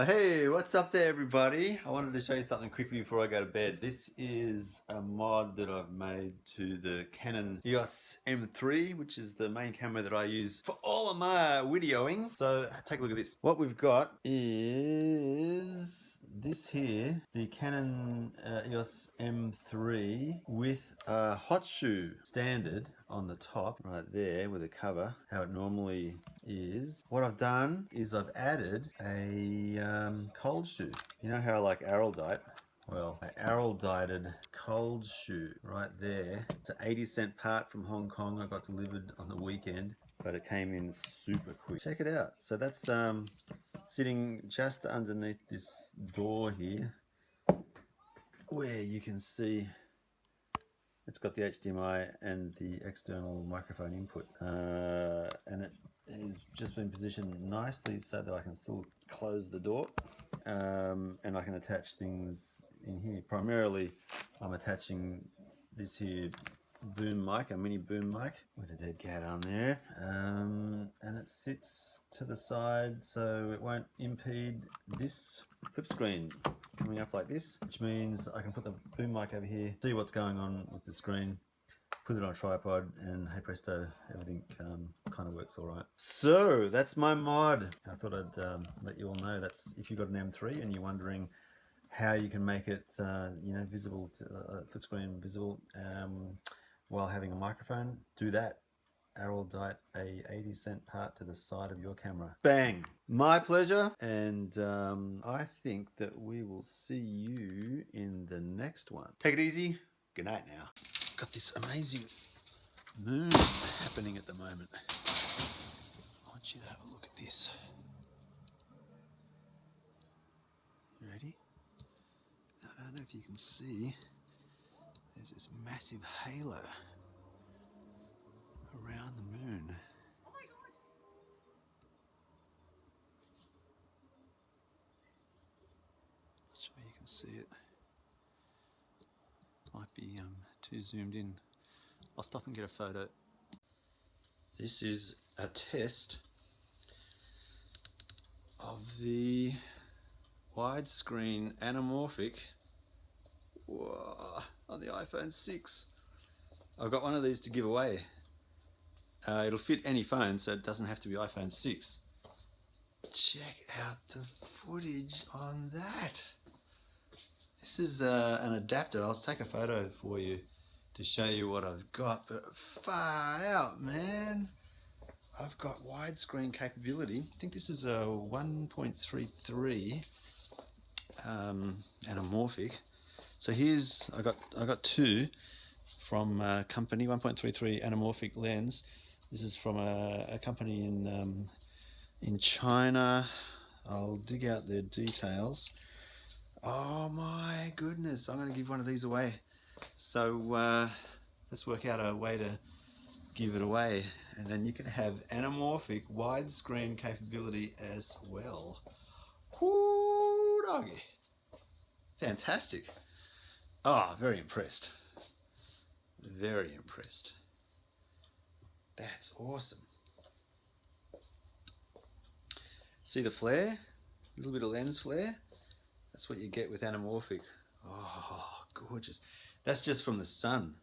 Hey, what's up there everybody? I wanted to show you something quickly before I go to bed. This is a mod that I've made to the Canon EOS M3, which is the main camera that I use for all of my videoing. So take a look at this. What we've got is this here, the Canon EOS M3 with a hot shoe standard on the top right there with a cover, how it normally is. What I've done is I've added a cold shoe. You know how I like Araldite? Well, I Araldited cold shoe right there. It's an 80-cent part from Hong Kong. I got delivered on the weekend, but it came in super quick. Check it out. So that's sitting just underneath this door here, where you can see it's got the HDMI and the external microphone input, and it has just been positioned nicely so that I can still close the door, and I can attach things in here. Primarily, I'm attaching this here boom mic, a mini boom mic with a dead cat on there, and it sits to the side so it won't impede this flip screen coming up like this, which means I can put the boom mic over here, see what's going on with the screen, put it on a tripod, and hey presto, everything kind of works all right. So that's my mod. I thought I'd let you all know. That's if you've got an M3 and you're wondering how you can make it visible, to flip screen visible, while having a microphone. Do that. Araldite a 80-cent part to the side of your camera. Bang! My pleasure, and I think that we will see you in the next one. Take it easy. Good night now. Got this amazing moon happening at the moment. I want you to have a look at this. You ready? Now, I don't know if you can see, there's this massive halo around the moon. Oh my god! Not sure you can see it. Might be too zoomed in. I'll stop and get a photo. This is a test of the widescreen anamorphic on the iPhone 6. I've got one of these to give away. It'll fit any phone, so it doesn't have to be iPhone 6. Check out the footage on that. This is an adapter. I'll take a photo for you to show you what I've got, but far out, man. I've got widescreen capability. I think this is a 1.33 anamorphic. So here's, I got two from a company, 1.33 anamorphic lens. This is from a company in China. I'll dig out their details. Oh my goodness, I'm going to give one of these away. So let's work out a way to give it away, and then you can have anamorphic widescreen capability as well. Whoo doggy. Fantastic. Oh, very impressed. Very impressed. That's awesome. See the flare? A little bit of lens flare? That's what you get with anamorphic. Oh, gorgeous. That's just from the sun.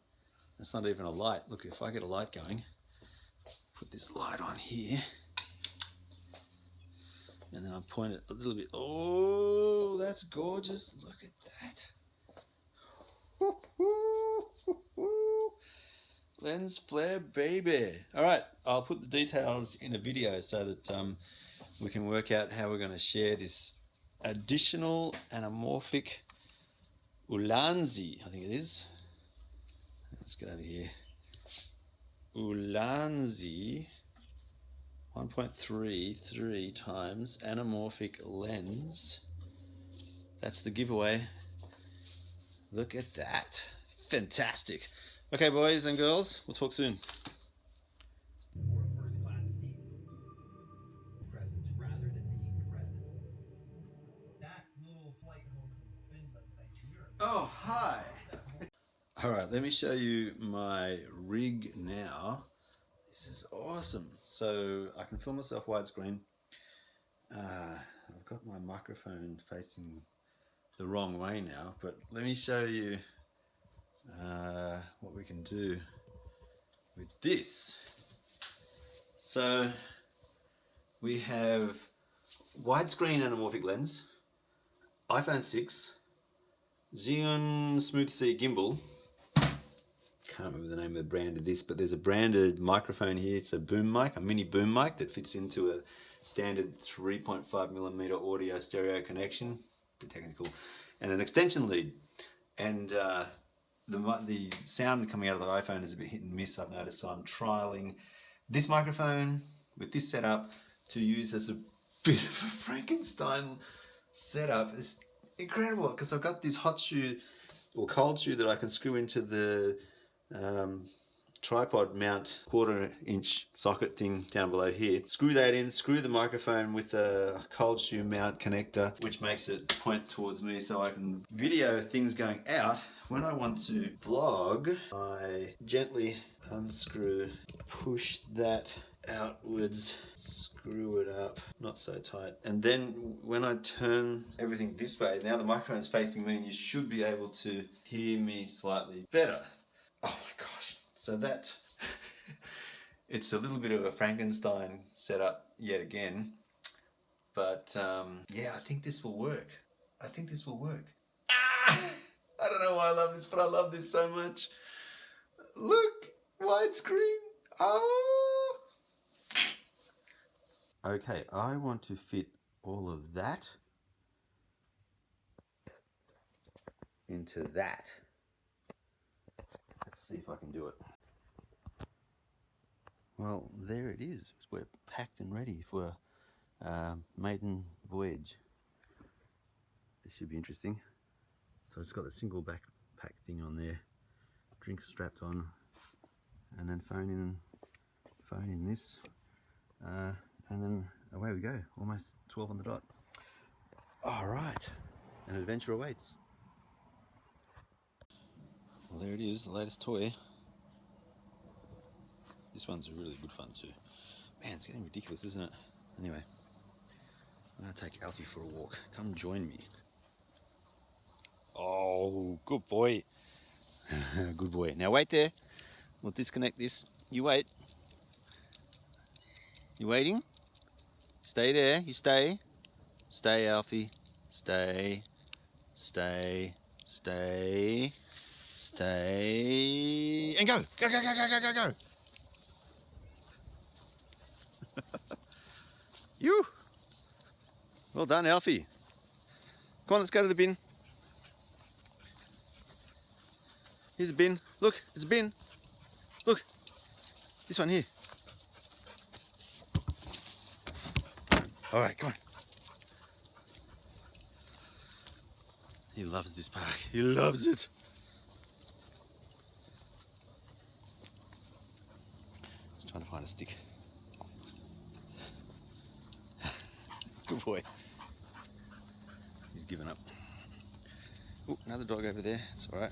That's not even a light. Look, if I get a light going, put this light on here, and then I point it a little bit. Oh, that's gorgeous. Look at that. Lens flare, baby. All right, I'll put the details in a video so that we can work out how we're going to share this additional anamorphic Ulanzi, I think it is. Let's get over here. Ulanzi 1.33 times anamorphic lens. That's the giveaway. Look at that. Fantastic. Okay, boys and girls, we'll talk soon. Or a first-class seat. Presence rather than being present. That little flight home from Finland makes Europe. Oh, hi. All right, let me show you my rig now. This is awesome. So I can film myself widescreen. I've got my microphone facing the wrong way now, but let me show you what we can do with this. So we have widescreen anamorphic lens, iPhone 6, Xeon Smooth C gimbal. Can't remember the name of the brand of this, but there's a branded microphone here. It's a boom mic, a mini boom mic that fits into a standard 3.5mm audio stereo connection. Bit technical. And an extension lead. And the sound coming out of the iPhone is a bit hit and miss, I've noticed. So I'm trialing this microphone with this setup to use as a bit of a Frankenstein setup. It's incredible because I've got this hot shoe or cold shoe that I can screw into the tripod mount 1/4 inch socket thing down below here. Screw that in, screw the microphone with a cold shoe mount connector, which makes it point towards me so I can video things going out. When I want to vlog, I gently unscrew, push that outwards, screw it up, not so tight. And then when I turn everything this way, now the microphone's facing me and you should be able to hear me slightly better. Oh my gosh. So that, it's a little bit of a Frankenstein setup yet again. But yeah, I think this will work. I think this will work. Ah! I don't know why I love this, but I love this so much. Look, widescreen. Oh. Okay, I want to fit all of that into that. Let's see if I can do it. Well, there it is. We're packed and ready for maiden voyage. This should be interesting. So it's got the single backpack thing on there, drink strapped on, and then phone in this, and then away we go. Almost 12 on the dot. All right, an adventure awaits. Well, there it is, the latest toy. This one's really good fun too. Man, it's getting ridiculous, isn't it? Anyway, I'm gonna take Alfie for a walk. Come join me. Oh, good boy. Good boy. Now wait there. We'll disconnect this. You wait. You waiting? Stay there. You stay. Stay, Alfie. Stay. Stay. Stay. Stay. And go. Go, go, go, go, go, go, go. You. Well done, Alfie. Come on, let's go to the bin. Here's a bin. Look, it's a bin. Look. This one here. All right, come on. He loves this park. He loves it. Just trying to find a stick. Good boy. He's given up. Oh, another dog over there. It's all right.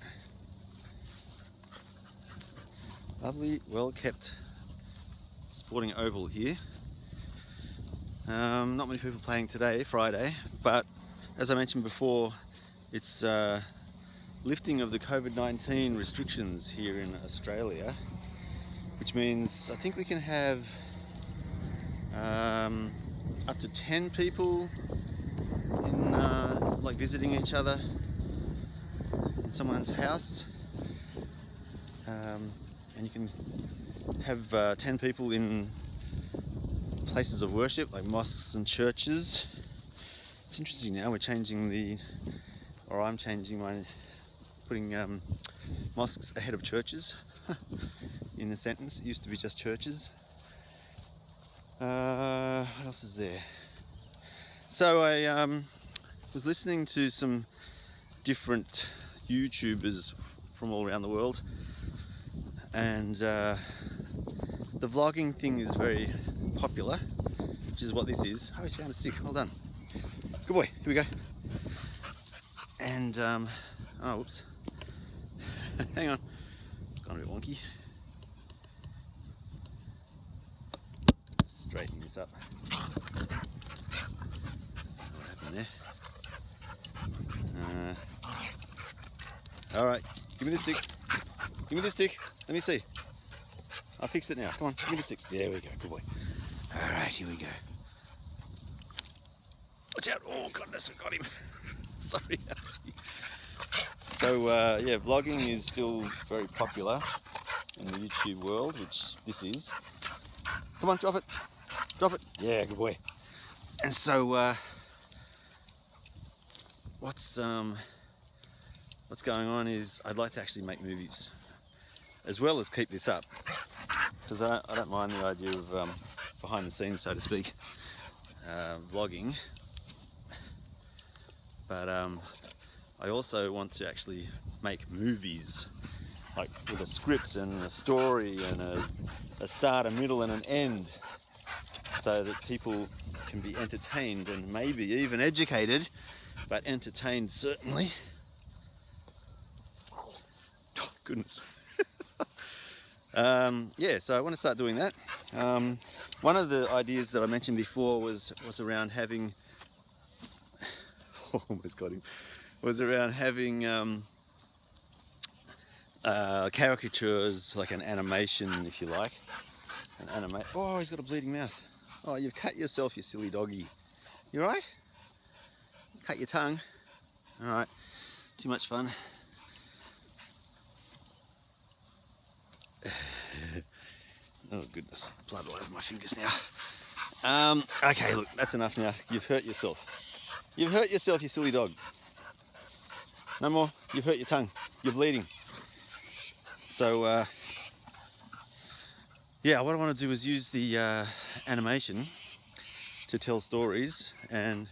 Lovely, well-kept sporting oval here. Not many people playing today, Friday, but as I mentioned before, it's lifting of the COVID-19 restrictions here in Australia, which means I think we can have up to 10 people in like visiting each other in someone's house, and you can have 10 people in places of worship like mosques and churches. It's interesting now, we're changing I'm changing mine, putting mosques ahead of churches in the sentence. It used to be just churches. What else is there? So I was listening to some different YouTubers from all around the world, and the vlogging thing is very popular, which is what this is. Oh, he's found a stick. Well done. Good boy. Here we go. And oh, whoops. Hang on. It's gone a bit wonky. Straighten this up. in there. All right, give me the stick. Give me the stick. Let me see. I'll fix it now. Come on, give me the stick. There we go. Good boy. All right, here we go. Watch out. Oh, goodness, I got him. Sorry. So, yeah, vlogging is still very popular in the YouTube world, which this is. Come on, drop it. Drop it. Yeah, good boy. And so, what's going on is I'd like to actually make movies as well as keep this up, because I don't mind the idea of behind the scenes, so to speak, vlogging, but I also want to actually make movies, like with a script and a story and a start, a middle and an end, so that people can be entertained and maybe even educated, but entertained certainly. Oh, goodness. Yeah, so I want to start doing that. One of the ideas that I mentioned before was around having almost got him, was around having caricatures, like an animation, if you like. Oh, he's got a bleeding mouth. Oh, you've cut yourself, you silly doggy. You alright? Cut your tongue. Alright, too much fun. Oh goodness, blood all over my fingers now. Okay, look, that's enough now. You've hurt yourself. You've hurt yourself, you silly dog. No more. You've hurt your tongue. You're bleeding. So, yeah, what I want to do is use the animation to tell stories, and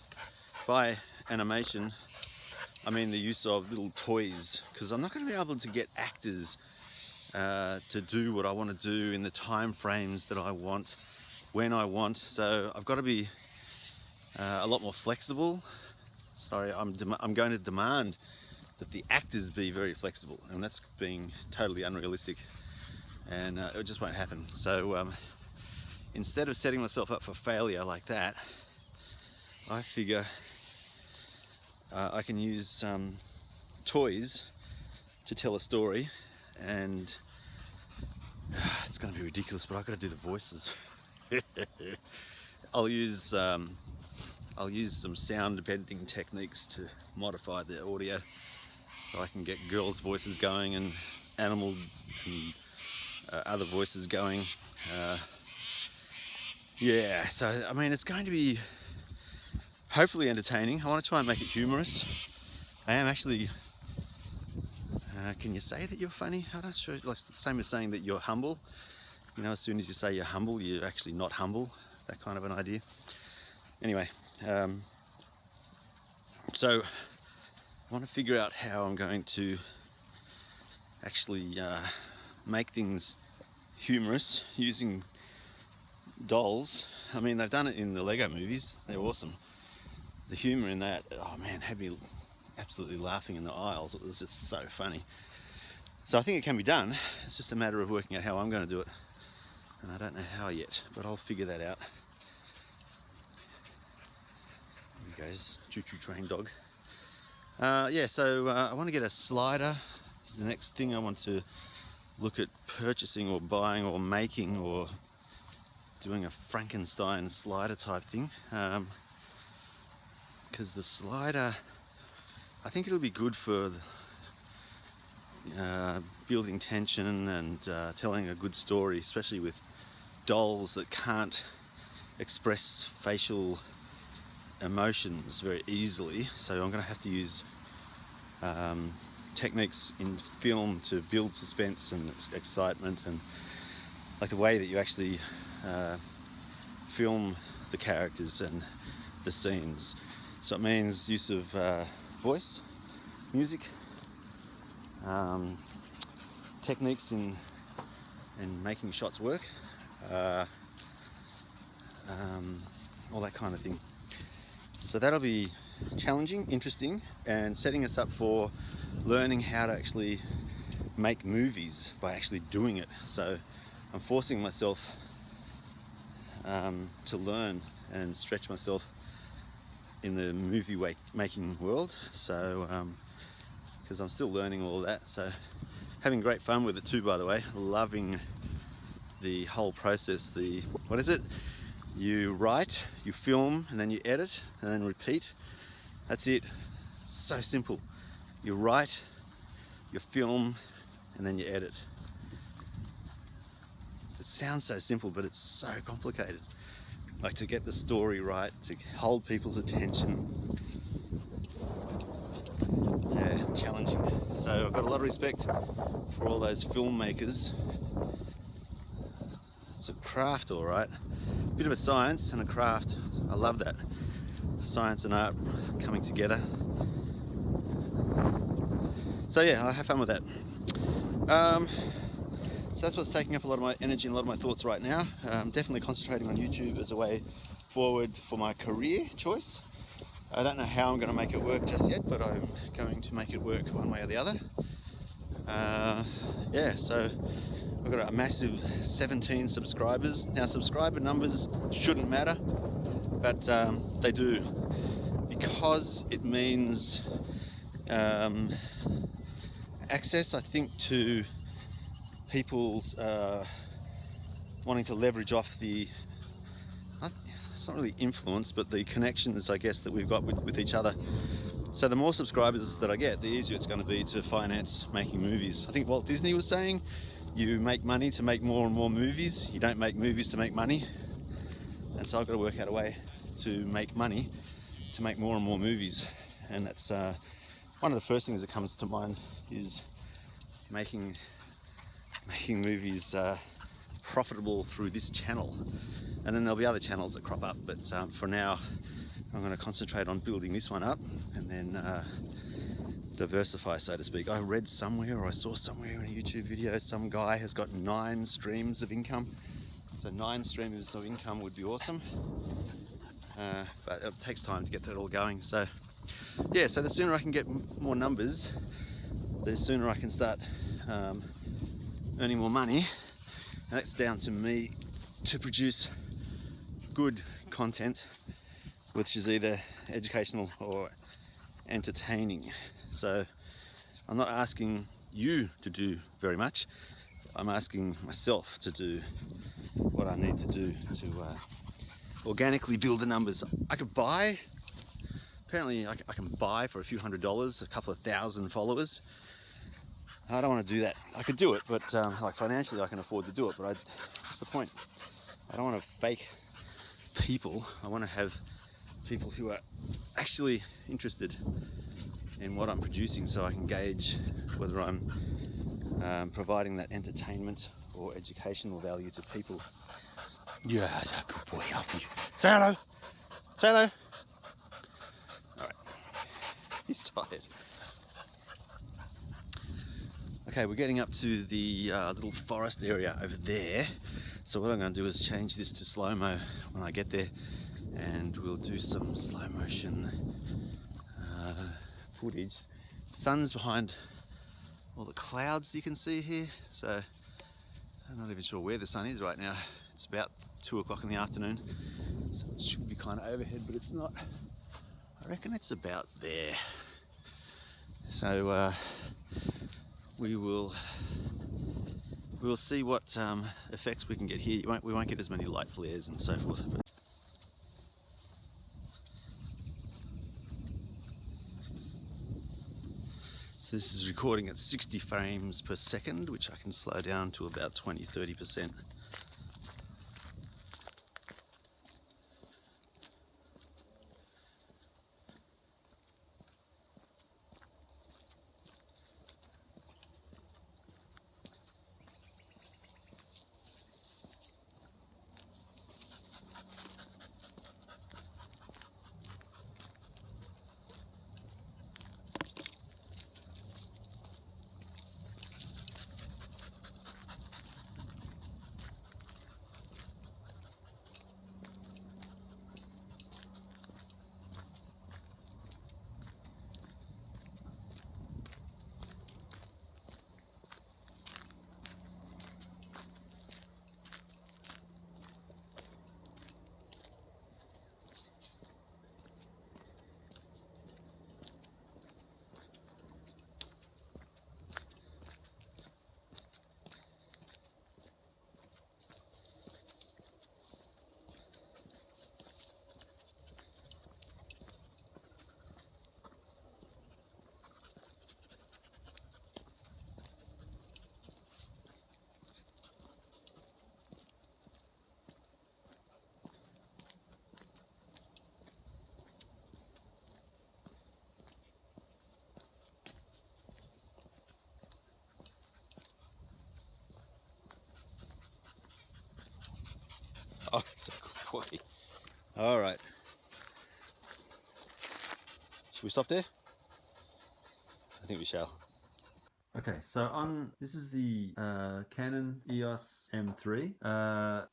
by animation, I mean the use of little toys, because I'm not going to be able to get actors to do what I want to do in the time frames that I want, when I want. So I've got to be a lot more flexible. Sorry, I'm going to demand that the actors be very flexible, and that's being totally unrealistic, and it just won't happen. So instead of setting myself up for failure like that, I figure I can use toys to tell a story, and it's going to be ridiculous, but I've got to do the voices. I'll use some sound bending techniques to modify the audio, so I can get girls' voices going and animal and other voices going. Yeah, so I mean, it's going to be hopefully entertaining. I want to try and make it humorous. I am actually, can you say that you're funny? I'm not sure, like the same as saying that you're humble. You know, as soon as you say you're humble, you're actually not humble. That kind of an idea. Anyway, so I want to figure out how I'm going to actually make things humorous using dolls. I mean, they've done it in the Lego movies. They're awesome. The humor in that, oh man, had me absolutely laughing in the aisles. It was just so funny. So I think it can be done. It's just a matter of working out how I'm going to do it. And I don't know how yet, but I'll figure that out. There he goes, choo-choo train dog. Yeah, so I want to get a slider. This is the next thing I want to look at purchasing or buying or making, or doing a Frankenstein slider type thing. Because the slider, I think it'll be good for building tension and telling a good story, especially with dolls that can't express facial emotions very easily. So I'm going to have to use techniques in film to build suspense and excitement, and like the way that you actually film the characters and the scenes. So it means use of voice, music, techniques in making shots work, all that kind of thing. So that'll be challenging, interesting, and setting us up for learning how to actually make movies by actually doing it. So I'm forcing myself to learn and stretch myself in the movie making world. So because I'm still learning all of that, so having great fun with it too, by the way. Loving the whole process. The, what is it? You write, you film, and then you edit, and then repeat. That's it. So simple. You write, you film, and then you edit. It sounds so simple, but it's so complicated. Like, to get the story right, to hold people's attention. Yeah, challenging. So I've got a lot of respect for all those filmmakers. It's a craft, all right. Bit of a science and a craft. I love that. Science and art coming together. So yeah, I have fun with that. So that's what's taking up a lot of my energy and a lot of my thoughts right now. I'm definitely concentrating on YouTube as a way forward for my career choice. I don't know how I'm going to make it work just yet, but I'm going to make it work one way or the other. Yeah, so I've got a massive 17 subscribers. Now, subscriber numbers shouldn't matter, but they do, because it means access, I think, to people's wanting to leverage off the, it's not really influence, but the connections, I guess, that we've got with each other. So the more subscribers that I get, the easier it's going to be to finance making movies. I think Walt Disney was saying, you make money to make more and more movies. You don't make movies to make money. And so I've got to work out a way to make money to make more and more movies. And that's one of the first things that comes to mind, is making movies profitable through this channel. And then there'll be other channels that crop up, but for now I'm going to concentrate on building this one up and then diversify, so to speak. I read somewhere, or I saw somewhere in a YouTube video, some guy has got 9 streams of income. So 9 streams of income would be awesome, but it takes time to get that all going. So yeah, so the sooner I can get more numbers, the sooner I can start earning more money. And that's down to me to produce good content, which is either educational or entertaining. So I'm not asking you to do very much. I'm asking myself to do what I need to do to organically build the numbers. I could buy, apparently I can buy for a few $100s, a couple of thousand followers. I don't want to do that. I could do it, but like financially I can afford to do it, but what's the point? I don't want to fake people. I want to have people who are actually interested in what I'm producing, so I can gauge whether I'm providing that entertainment or educational value to people. Yeah, that's a good boy, Alfie. Say hello! Say hello! Alright, he's tired. Okay, we're getting up to the little forest area over there. So what I'm going to do is change this to slow-mo when I get there, and we'll do some slow motion footage. Sun's behind all the clouds you can see here, so I'm not even sure where the sun is right now. It's about 2 o'clock in the afternoon, so it should be kind of overhead, but it's not. I reckon it's about there. So we'll see what effects we can get here. We won't get as many light flares and so forth. So this is recording at 60 frames per second, which I can slow down to about 20–30%. Oh, he's a good boy. All right. Should we stop there? I think we shall. Okay, so this is the Canon EOS-M3,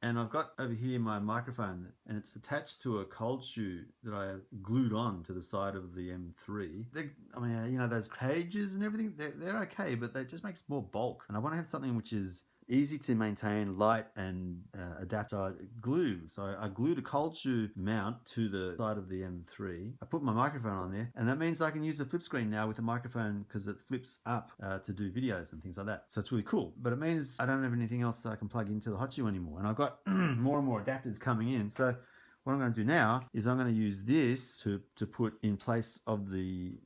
and I've got over here my microphone, and it's attached to a cold shoe that I glued on to the side of the M3. I mean, you know, those cages and everything, they're okay, but they just makes more bulk, and I want to have something which is easy to maintain, light, and adapt. So I glued a cold shoe mount to the side of the M3. I put my microphone on there, and that means I can use the flip screen now with the microphone because it flips up to do videos and things like that. So it's really cool. But it means I don't have anything else that I can plug into the hot shoe anymore. And I've got more and more adapters coming in. So what I'm going to do now is I'm going to use this to put in place of the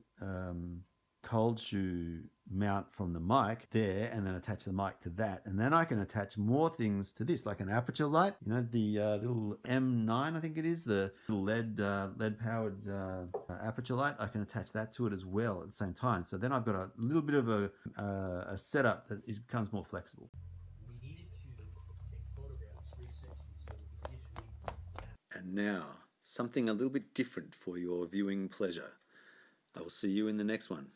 cold shoe mount from the mic there, and then attach the mic to that, and then I can attach more things to this, like an aperture light, you know, the little M9, I think it is, the little lead powered aperture light. I can attach that to it as well at the same time, so then I've got a little bit of a setup that becomes more flexible. We needed to take photographs 360 so we visually. And now something a little bit different for your viewing pleasure. I will see you in the next one.